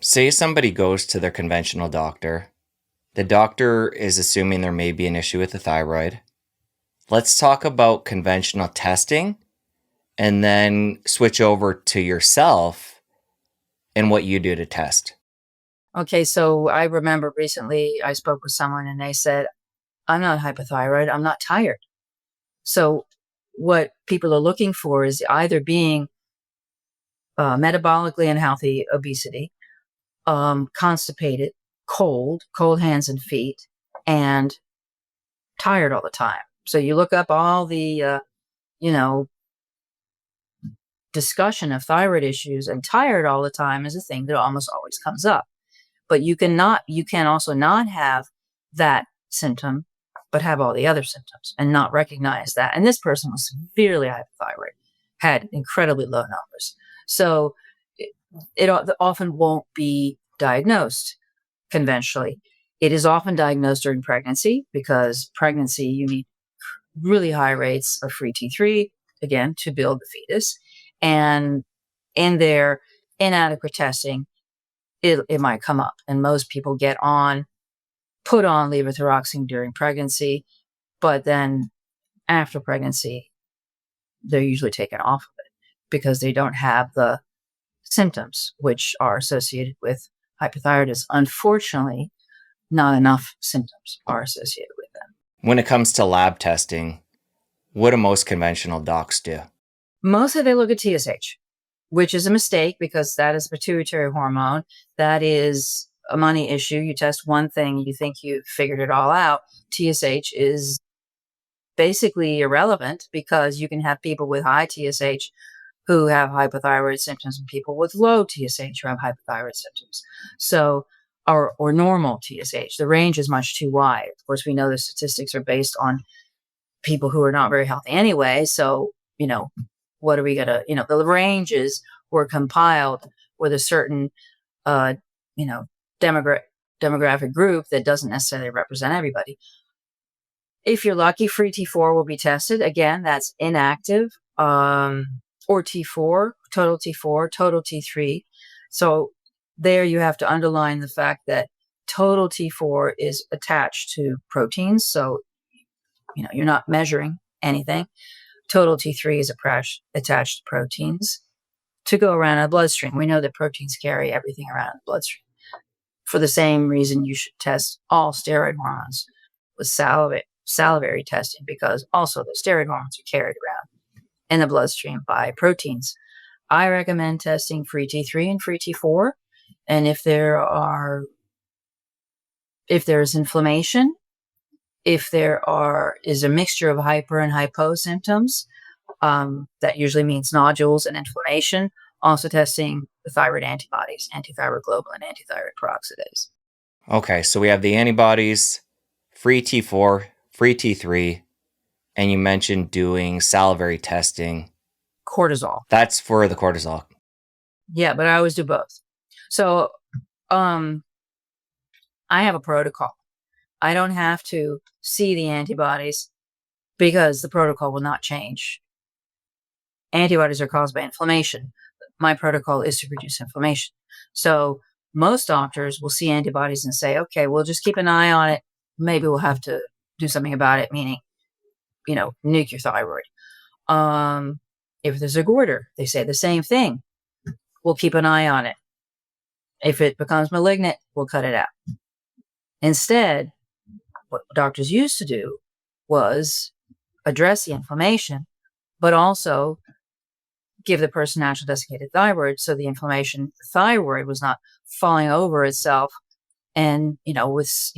Say somebody goes to their conventional doctor. The doctor is assuming there may be an issue with the thyroid. Let's talk about conventional testing and then switch over to yourself and what you do to test. Okay, so I remember recently I spoke with someone and they said, I'm not hypothyroid, I'm not tired. So what people are looking for is either being metabolically unhealthy, obesity, constipated, cold hands and feet, and tired all the time. So you look up all the, you know, discussion of thyroid issues, and tired all the time is a thing that almost always comes up. But you can also not have that symptom, but have all the other symptoms and not recognize that. And this person was severely hypothyroid, had incredibly low numbers. So it often won't be diagnosed conventionally. It is often diagnosed during pregnancy because pregnancy, you need really high rates of free T3, again, to build the fetus. And in their inadequate testing, it might come up. And most people put on levothyroxine during pregnancy, but then after pregnancy, they're usually taken off of it because they don't have the symptoms which are associated with hypothyroidism. Unfortunately, not enough symptoms are associated with them. When it comes to lab testing, what do most conventional docs do? Mostly they look at TSH, which is a mistake because that is pituitary hormone. That is a money issue. You test one thing, you think you figured it all out. TSH is basically irrelevant because you can have people with high TSH who have hypothyroid symptoms and people with low TSH who have hypothyroid symptoms. So, or normal TSH. The range is much too wide. Of course, we know the statistics are based on people who are not very healthy anyway. So, what are we going to, the ranges were compiled with a certain, uh, demographic group that doesn't necessarily represent everybody. If you're lucky, free T4 will be tested. Again, that's inactive, or T4, total T3. So there you have to underline the fact that total T4 is attached to proteins. So, you're not measuring anything. Total T3 is attached to proteins to go around in the bloodstream. We know that proteins carry everything around in the bloodstream. For the same reason, you should test all steroid hormones with salivary testing, because also the steroid hormones are carried around in the bloodstream by proteins. I recommend testing free T3 and free T4. And if there's inflammation, if there is a mixture of hyper and hypo symptoms, that usually means nodules and inflammation. Also testing the thyroid antibodies, antithyroid globulin, antithyroid peroxidase. Okay, so we have the antibodies, free T4, free T3, and you mentioned doing salivary testing. Cortisol. That's for the cortisol. Yeah, but I always do both. So I have a protocol. I don't have to see the antibodies because the protocol will not change. Antibodies are caused by inflammation. My protocol is to reduce inflammation. So most doctors will see antibodies and say, okay, we'll just keep an eye on it. Maybe we'll have to do something about it, meaning, nuke your thyroid. If there's a goiter, they say the same thing. We'll keep an eye on it. If it becomes malignant, we'll cut it out. Instead, what doctors used to do was address the inflammation, but also give the person natural desiccated thyroid so the inflammation thyroid was not falling over itself and, with,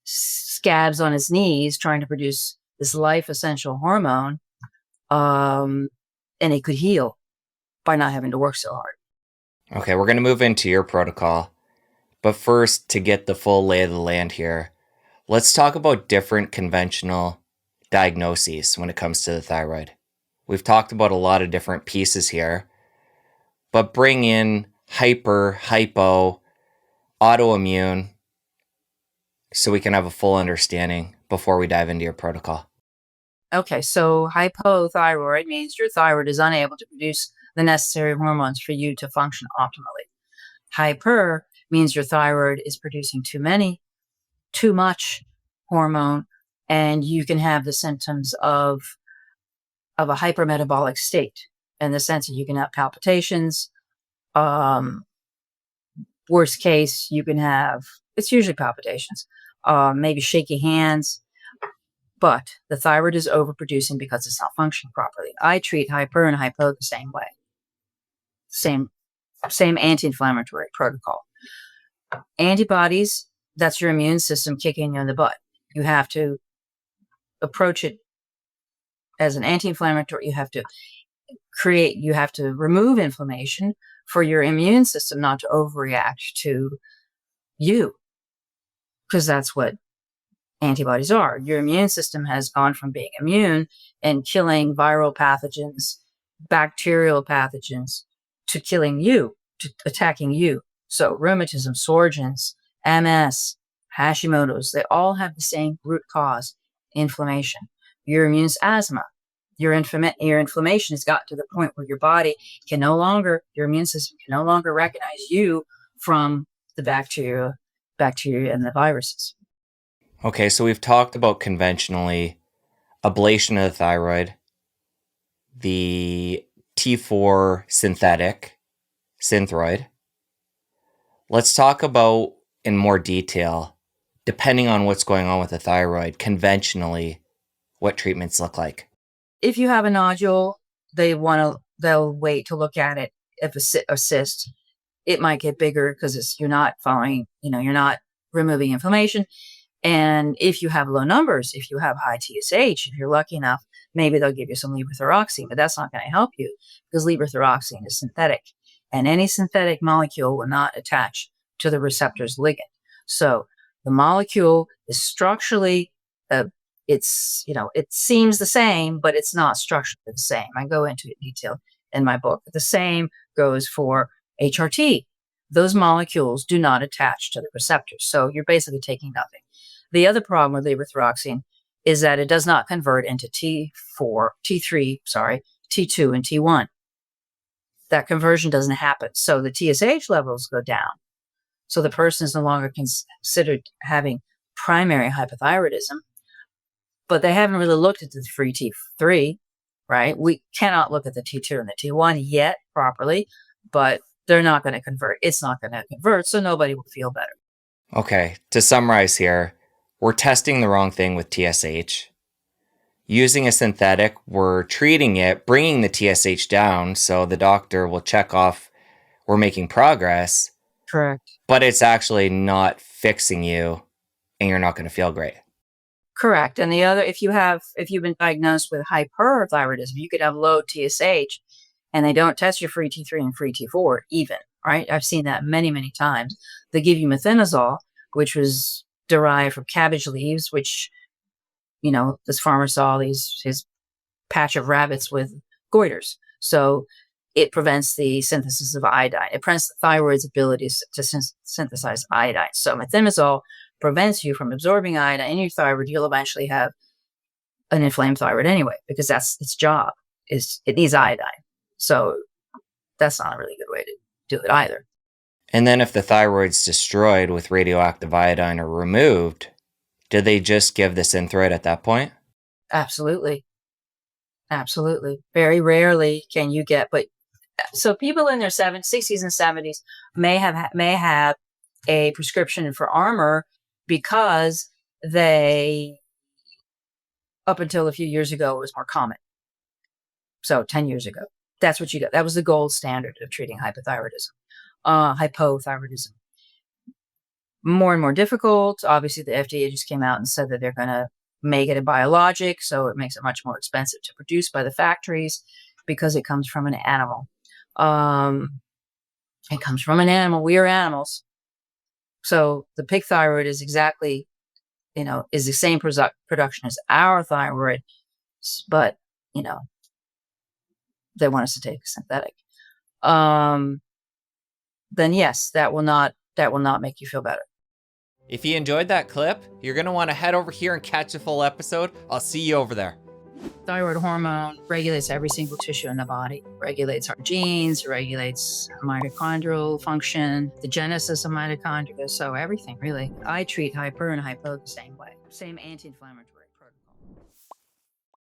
scabs on his knees trying to produce this life essential hormone. And it could heal by not having to work so hard. Okay, we're going to move into your protocol. But first, to get the full lay of the land here, let's talk about different conventional diagnoses when it comes to the thyroid. We've talked about a lot of different pieces here, but bring in hyper, hypo, autoimmune, so we can have a full understanding before we dive into your protocol. Okay, so hypothyroid means your thyroid is unable to produce the necessary hormones for you to function optimally. Hyper means your thyroid is producing too much hormone, and you can have the symptoms of a hypermetabolic state, in the sense that you can have palpitations. Worst case, you can have, it's usually palpitations, maybe shaky hands, but the thyroid is overproducing because it's not functioning properly. I treat hyper and hypo the same way. Same anti-inflammatory protocol. Antibodies, that's your immune system kicking you in the butt. You have to approach it as an anti-inflammatory. You have to remove inflammation for your immune system not to overreact to you, because that's what antibodies are. Your immune system has gone from being immune and killing viral pathogens, bacterial pathogens, to killing you, to attacking you. So rheumatism, Sjögren's, MS, Hashimoto's, they all have the same root cause, inflammation. Your immune's asthma. Your inflammation has got to the point where your immune system can no longer recognize you from the bacteria and the viruses. Okay, so we've talked about conventionally ablation of the thyroid, the T4 synthetic, Synthroid. Let's talk about in more detail, depending on what's going on with the thyroid, conventionally, what treatments look like. If you have a nodule, they'll wait to look at it. If a cyst, it might get bigger because you're not removing inflammation. And if you have low numbers, if you have high TSH, if you're lucky enough, maybe they'll give you some levothyroxine, but that's not going to help you because levothyroxine is synthetic, and any synthetic molecule will not attach to the receptor's ligand. So the molecule is structurally, it seems the same, but it's not structurally the same. I go into it in detail in my book. The same goes for HRT. Those molecules do not attach to the receptors. So you're basically taking nothing. The other problem with levothyroxine is that it does not convert into T2 and T1. That conversion doesn't happen. So the TSH levels go down. So the person is no longer considered having primary hypothyroidism, but they haven't really looked at the free T3, right? We cannot look at the T2 and the T1 yet properly, but they're not going to convert. It's not going to convert, so nobody will feel better. Okay, to summarize here, we're testing the wrong thing with TSH. Using a synthetic, we're treating it, bringing the TSH down, so the doctor will check off we're making progress. Correct. But it's actually not fixing you, and you're not going to feel great. Correct. And the other, if you've been diagnosed with hyperthyroidism, you could have low TSH, and they don't test your free T3 and free T4 even, right? I've seen that many, many times. They give you methimazole, which was derived from cabbage leaves, which, this farmer saw his patch of rabbits with goiters. So it prevents the synthesis of iodine. It prevents the thyroid's ability to synthesize iodine. So methimazole prevents you from absorbing iodine in your thyroid. You'll eventually have an inflamed thyroid anyway, because that's its job, it needs iodine. So that's not a really good way to do it either. And then if the thyroid's destroyed with radioactive iodine or removed, do they just give the Synthroid at that point? Absolutely. Very rarely can you get, but so people in their 60s and 70s may have a prescription for Armour because up until a few years ago, it was more common. So 10 years ago, that's what you got. That was the gold standard of treating hypothyroidism. More and more difficult. Obviously, the FDA just came out and said that they're going to make it a biologic, so it makes it much more expensive to produce by the factories because it comes from an animal. It comes from an animal. We are animals. So the pig thyroid is exactly, is the same production as our thyroid, but, they want us to take a synthetic. Then yes, that will not make you feel better. If you enjoyed that clip, you're going to want to head over here and catch the full episode. I'll see you over there. Thyroid hormone regulates every single tissue in the body. It regulates our genes, it regulates mitochondrial function, the genesis of mitochondria, so everything really. I treat hyper and hypo the same way. Same anti-inflammatory protocol.